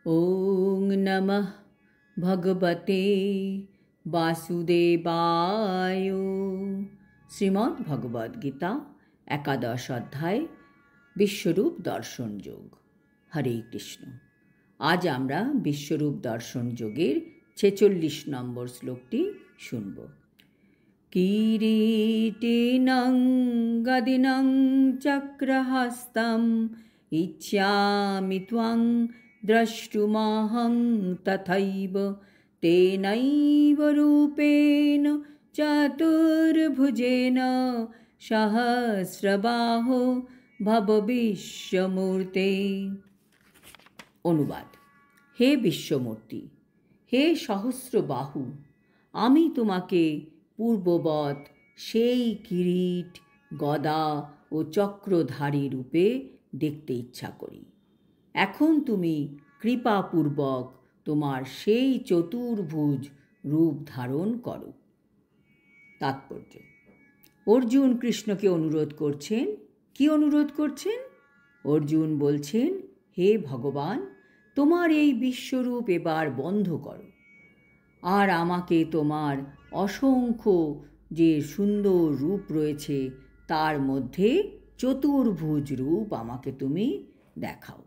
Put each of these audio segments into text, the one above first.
ওং নমঃ ভগবতে বাসুদেবায়। শ্রীমদ্ ভগবদ গীতা একাদশ অধ্যায় বিশ্বরূপ দর্শন যোগ। হরে কৃষ্ণ। আজ আমরা বিশ্বরূপ দর্শন যোগের 46 নম্বর শ্লোকটি শুনব। কিরীটিনং গদিনং চক্রহস্তম ইচ্ছামি ত্বং দ্রষ্টুমহং তথৈব তেনৈব রূপেণ চতুর্ভুজেন সহস্রবাহো ভব বিশ্বমূর্তে। অনুবাদ: হে বিশ্বমূর্তি, হে সহস্রবাহু, আমি তোমাকে পূর্ববৎ সেই কিরীট, গদা ও চক্রধারী রূপে দেখতে ইচ্ছা করি। এখন তুমি কৃপাপূর্বক তোমার সেই চতুর্ভুজ রূপ ধারণ করো। তাৎপর্য: অর্জুন কৃষ্ণকে অনুরোধ করছেন। কি অনুরোধ করছেন? অর্জুন বলছেন, হে ভগবান, তোমার এই বিশ্বরূপ এবার বন্ধ করো, আর আমাকে তোমার অসংখ্য যে সুন্দর রূপ রয়েছে তার মধ্যে চতুর্ভুজ রূপ আমাকে তুমি দেখাও।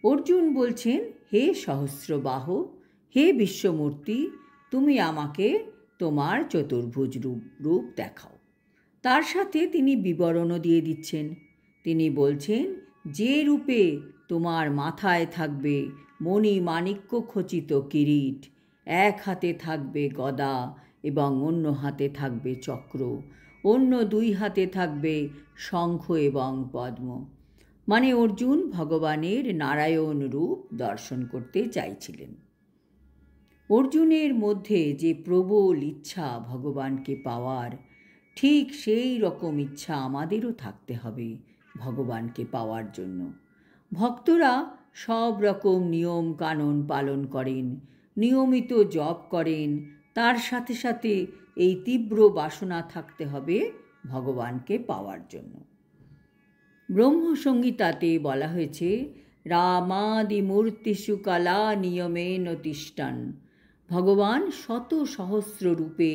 অর্জুন বলছেন, হে সহস্রবাহ, হে বিশ্বমূর্তি, তুমি আমাকে তোমার চতুর্ভুজ রূপ দেখাও। তার সাথে তিনি বিবরণও দিয়ে দিচ্ছেন। তিনি বলছেন, যে রূপে তোমার মাথায় থাকবে মণি মাণিক্য খচিত কিরীট, এক হাতে থাকবে গদা এবং অন্য হাতে থাকবে চক্র, অন্য দুই হাতে থাকবে শঙ্খ এবং পদ্ম। মানে অর্জুন ভগবানের নারায়ণ রূপ দর্শন করতে চাইছিলেন। অর্জুনের মধ্যে যে প্রবল ইচ্ছা ভগবানকে পাওয়ার, ঠিক সেই রকম ইচ্ছা আমাদেরও থাকতে হবে ভগবানকে পাওয়ার জন্য। ভক্তরা সব রকম নিয়ম কানুন পালন করেন, নিয়মিত জপ করেন, তার সাথে সাথে এই তীব্র বাসনা থাকতে হবে ভগবানকে পাওয়ার জন্য। ব্রহ্মসংহিতাতে বলা হয়েছে, রামাদি মূর্তিষু কলা নিয়মেন তিষ্ঠন। ভগবান শত সহস্র রূপে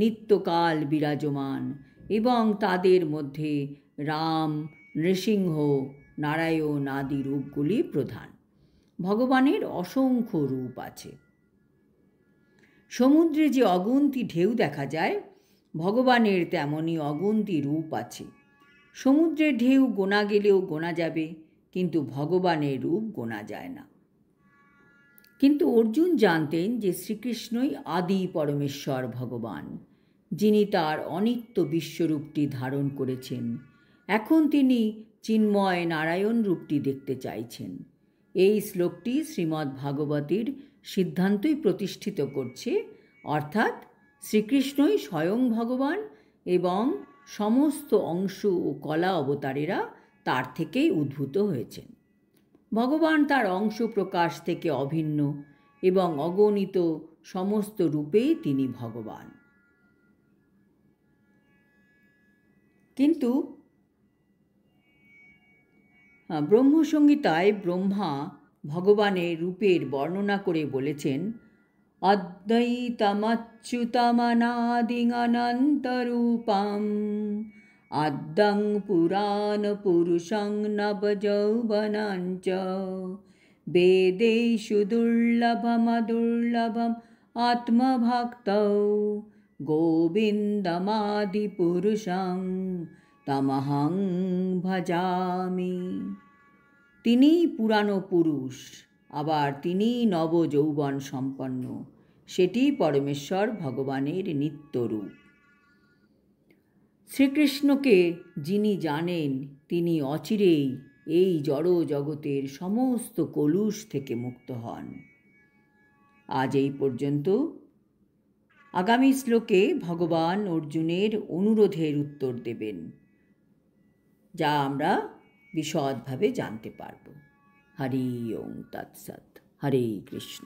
নিত্যকাল বিরাজমান এবং তাদের মধ্যে রাম, নৃসিংহ, নারায়ণ আদি রূপগুলি প্রধান। ভগবানের অসংখ্য রূপ আছে। সমুদ্রে যে অগুন্তি ঢেউ দেখা যায়, ভগবানের তেমনই অগুন্তি রূপ আছে। সমুদ্রের ঢেউ গোনা গেলেও গোনা যাবে, কিন্তু ভগবানের রূপ গোনা যায় না। কিন্তু অর্জুন জানতেন যে শ্রীকৃষ্ণই আদি পরমেশ্বর ভগবান, যিনি তার অনিত্য বিশ্বরূপটি ধারণ করেছেন। এখন তিনি চিন্ময় নারায়ণ রূপটি দেখতে চাইছেন। এই শ্লোকটি শ্রীমদ্ ভাগবতের সিদ্ধান্তই প্রতিষ্ঠিত করছে, অর্থাৎ শ্রীকৃষ্ণই স্বয়ং ভগবান এবং সমস্ত অংশ ও কলা অবতারেরা তার থেকেই উদ্ভূত হয়েছেন। ভগবান তার অংশ প্রকাশ থেকে অভিন্ন এবং অগণিত সমস্ত রূপেই তিনি ভগবান। কিন্তু ব্রহ্মসংহিতায় ব্রহ্মা ভগবানের রূপের বর্ণনা করে বলেছেন, অদ্বৈতমচ্যুতমনাদিং অনন্তরূপম আদ্যং পুরাণ পুরুষং নবযৌবনং চ বেদেষু দুর্লভমদুর্লভম আত্মভক্তৌ গোবিন্দমাদিপুরুষং তমহং ভজামি। তিনিই পুরানো পুরুষ, আবার তিনিই নবযৌবন সম্পন্ন। সেটি পরমেশ্বর ভগবানের নিত্যরূপ। শ্রীকৃষ্ণকে যিনি জানেন, তিনি অচিরেই এই জড় জগতের সমস্ত কলুষ থেকে মুক্ত হন। আজ এই পর্যন্ত। আগামী শ্লোকে ভগবান অর্জুনের অনুরোধের উত্তর দেবেন, যা আমরা বিশদভাবে জানতে পারব। হরি ওং তৎসৎ। হরে কৃষ্ণ।